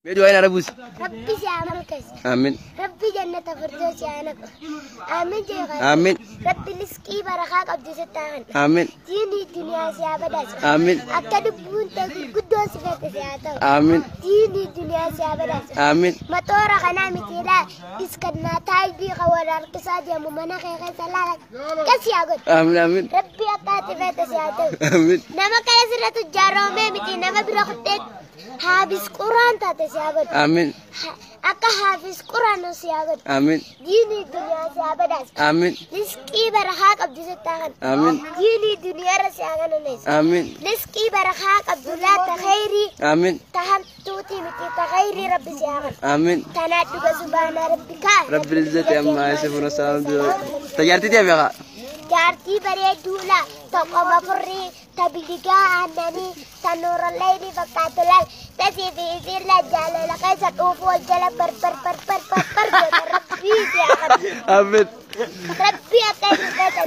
Meedu ayna rabus. Rabbi siyamal kas. Amin. Rabbi jannata firdaus yaana. Amin jeeqa. Amin. Rabbi liski baraka qabdi sittaan. Amin. Dini dunya siyabadas. Amin. Akka dubbun ta guddoo sifate siyaata. Amin. Dini dunya siyabadas. Amin. Matora kana mitila iskanna taybi qawalar qisadi mumana khaykhay salala. Kasiyagut. Amin amin. Rabbi akati fate siyaata. Amin. Nama kaya siratu jarome miti nama bira kutek. Habis Quran tate siagat. Amin. Akka habis Quran no siagat. Amin. Dini dunia siabadas. Amin. Rizki barakah abdi setangan. Amin. Dini dunia rasiangan nes. Amin. Rizki barakah Abdullah takhairi. Amin. Taham tuti miti takhairi Rabbi siagan. Amin. Tanah juga subhana rabbika. Rabbil izzati amma yasifun salam. Tajarti dia Kak? Jarti bareedula tokko mafurri tabidiga annani tanura layli fakkatulal tasifi sirla jalala kaisa tufu jala per rabbi ya Amin. rabbi akai kita